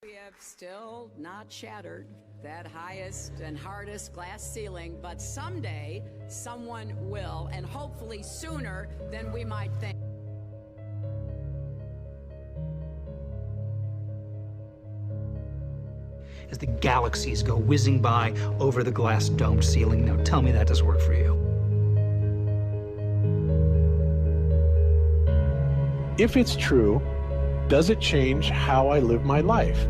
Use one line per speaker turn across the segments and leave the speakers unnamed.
We have still not shattered that highest and hardest glass ceiling, but someday someone will, and hopefully sooner than we might think.
As the galaxies go whizzing by over the glass domed ceiling. Now tell me that doesn't work for you.
If it's true, does it change how I live my life?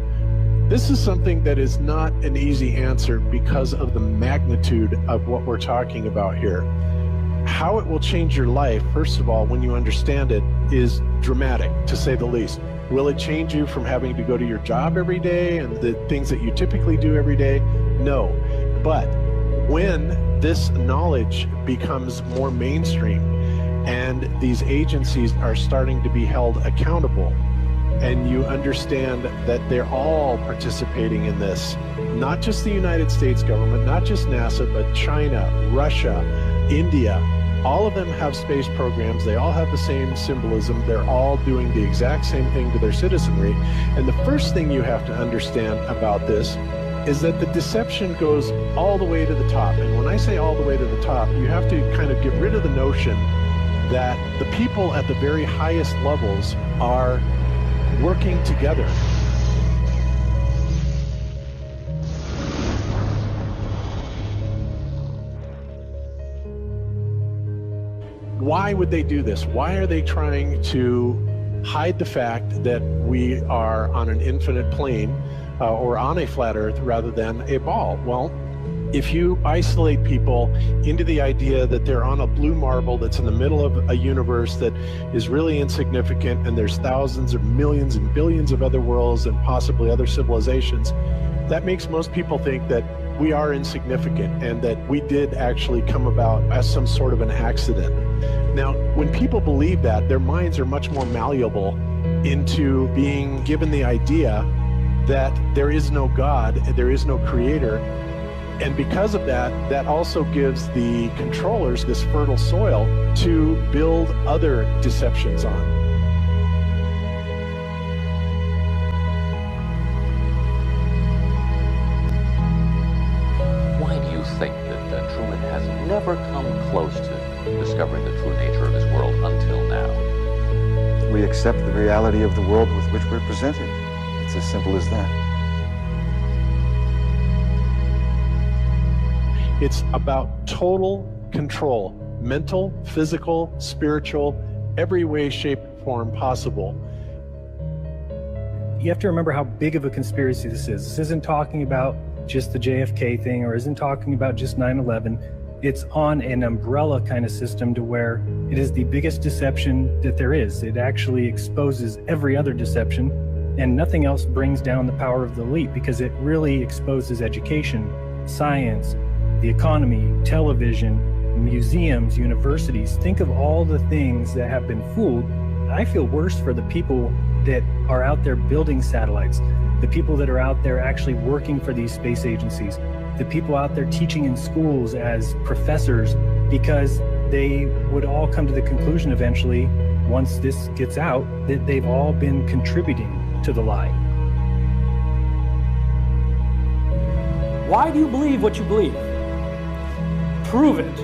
This is something that is not an easy answer because of the magnitude of what we're talking about here. How it will change your life, first of all, when you understand it, is dramatic, to say the least. Will it change you from having to go to your job every day and the things that you typically do every day? No. But when this knowledge becomes more mainstream and these agencies are starting to be held accountable, and you understand that they're all participating in this, not just the United States government, not just NASA, but China, Russia, India, all of them have space programs. They all have the same symbolism. They're all doing the exact same thing to their citizenry. And the first thing you have to understand about this is that the deception goes all the way to the top. And when I say all the way to the top, you have to kind of get rid of the notion that the people at the very highest levels are working together. Why would they do this? Why are they trying to hide the fact that we are on an infinite plane or on a flat earth rather than a ball? Well, if you isolate people into the idea that they're on a blue marble that's in the middle of a universe that is really insignificant and there's thousands or millions and billions of other worlds and possibly other civilizations, that makes most people think that we are insignificant and that we did actually come about as some sort of an accident. Now, when people believe that, their minds are much more malleable into being given the idea that there is no God, there is no creator. And because of that, that also gives the controllers this fertile soil to build other deceptions on.
Why do you think that Truman has never come close to discovering the true nature of his world until now?
We accept the reality of the world with which we're presented. It's as simple as that.
It's about total control, mental, physical, spiritual, every way, shape, and form possible.
You have to remember how big of a conspiracy this is. This isn't talking about just the JFK thing or isn't talking about just 9/11. It's on an umbrella kind of system to where it is the biggest deception that there is. It actually exposes every other deception, and nothing else brings down the power of the elite because it really exposes education, science, the economy, television, museums, universities. Think of all the things that have been fooled. I feel worse for the people that are out there building satellites, the people that are out there actually working for these space agencies, the people out there teaching in schools as professors, because they would all come to the conclusion eventually, once this gets out, that they've all been contributing to the lie.
Why do you believe what you believe? Prove it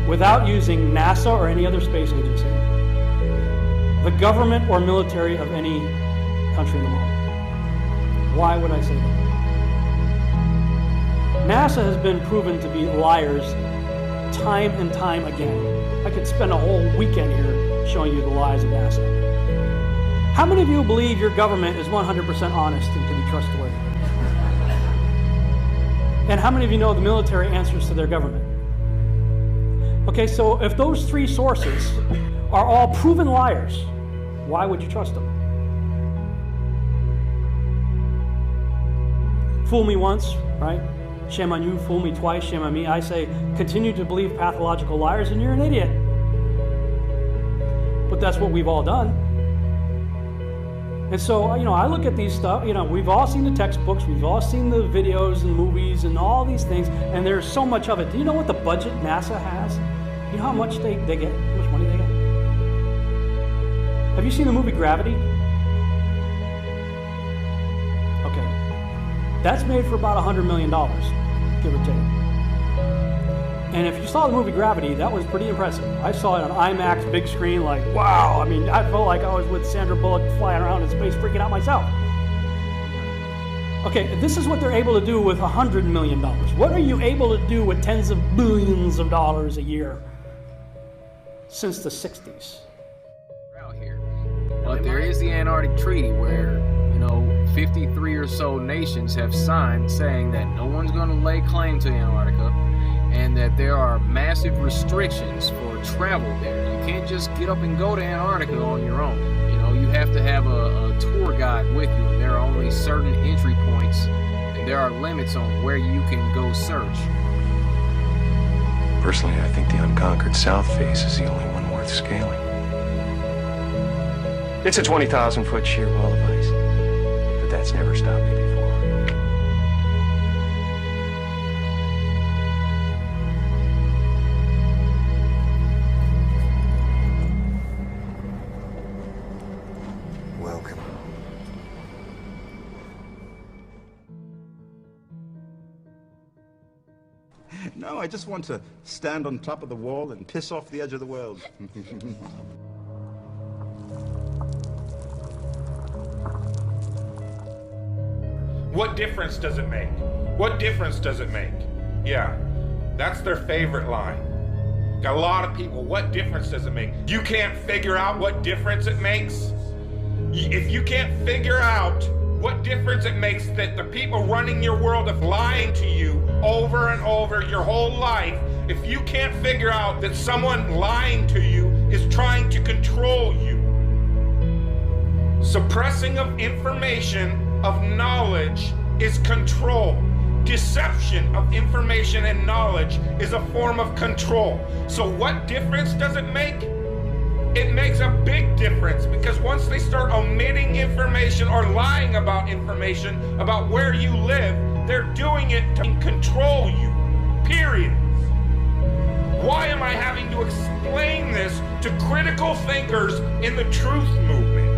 without using NASA or any other space agency, the government or military of any country in the world. Why would I say that? NASA has been proven to be liars time and time again. I could spend a whole weekend here showing you the lies of NASA. How many of you believe your government is 100% honest and can be trustworthy? And how many of you know the military answers to their government? Okay, so if those three sources are all proven liars, why would you trust them? Fool me once, right? Shame on you. Fool me twice, shame on me. I say, continue to believe pathological liars and you're an idiot. But that's what we've all done. And so, I look at these stuff, we've all seen the textbooks, we've all seen the videos and movies and all these things, and there's so much of it. Do you know what the budget NASA has? You know how much they get? How much money they get? Have you seen the movie Gravity? That's made for about $100 million, give or take. And if you saw the movie Gravity, that was pretty impressive. I saw it on IMAX, big screen, like, wow. I mean, I felt like I was with Sandra Bullock flying around in space, freaking out myself. Okay, this is what they're able to do with $100 million. What are you able to do with tens of billions of dollars a year since the 60s?
Out here. But there is the Antarctic Treaty where, 53 or so nations have signed saying that no one's going to lay claim to Antarctica and that there are massive restrictions for travel there. You can't just get up and go to Antarctica on your own. You have to have a tour guide with you, and there are only certain entry points, and there are limits on where you can go search.
Personally, I think the unconquered south face is the only one worth scaling. It's a 20,000-foot sheer wall of ice, but that's never stopped me before.
Welcome.
No, I just want to stand on top of the wall and piss off the edge of the world.
What difference does it make? What difference does it make? Yeah, that's their favorite line. Got a lot of people, what difference does it make? You can't figure out what difference it makes? If you can't figure out what difference it makes that the people running your world are lying to you over and over your whole life, if you can't figure out that someone lying to you is trying to control you, suppressing of information, of knowledge, is control. Deception of information and knowledge is a form of control. So what difference does it make? It makes a big difference, because once they start omitting information or lying about information about where you live, they're doing it to control you, period. Why am I having to explain this to critical thinkers in the truth movement?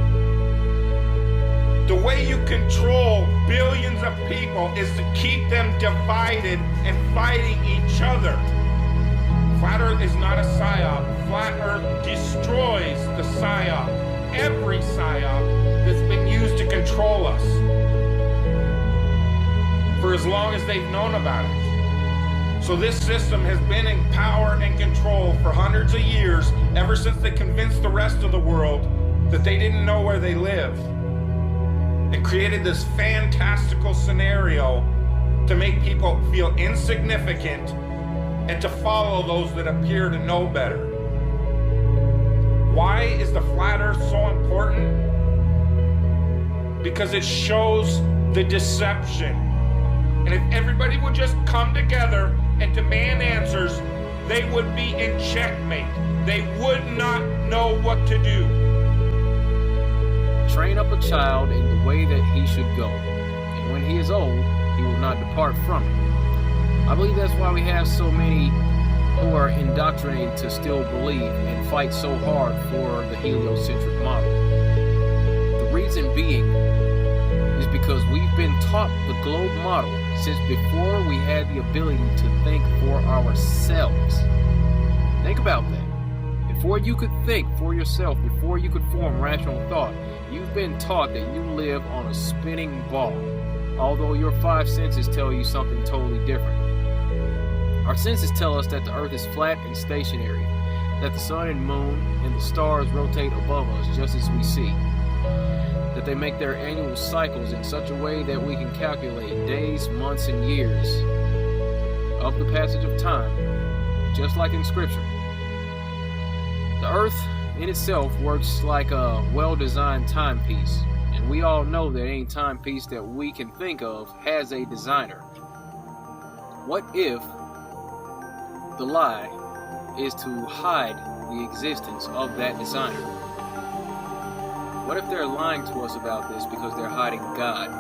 The way you control billions of people is to keep them divided and fighting each other. Flat Earth is not a psyop. Flat Earth destroys the psyop. Every psyop that's been used to control us for as long as they've known about it. So this system has been in power and control for hundreds of years, ever since they convinced the rest of the world that they didn't know where they lived, and created this fantastical scenario to make people feel insignificant and to follow those that appear to know better. Why is the flat earth so important? Because it shows the deception. And if everybody would just come together and demand answers, they would be in checkmate. They would not know what to do.
Train up a child in the way that he should go, and when he is old, he will not depart from it. I believe that's why we have so many who are indoctrinated to still believe and fight so hard for the heliocentric model. The reason being is because we've been taught the globe model since before we had the ability to think for ourselves. Think about that. Before you could think for yourself, before you could form rational thought, you've been taught that you live on a spinning ball, although your five senses tell you something totally different. Our senses tell us that the earth is flat and stationary, that the sun and moon and the stars rotate above us just as we see, that they make their annual cycles in such a way that we can calculate days, months, and years of the passage of time, just like in Scripture. The earth in itself works like a well-designed timepiece, and we all know that any timepiece that we can think of has a designer. What if the lie is to hide the existence of that designer? What if they're lying to us about this because they're hiding God?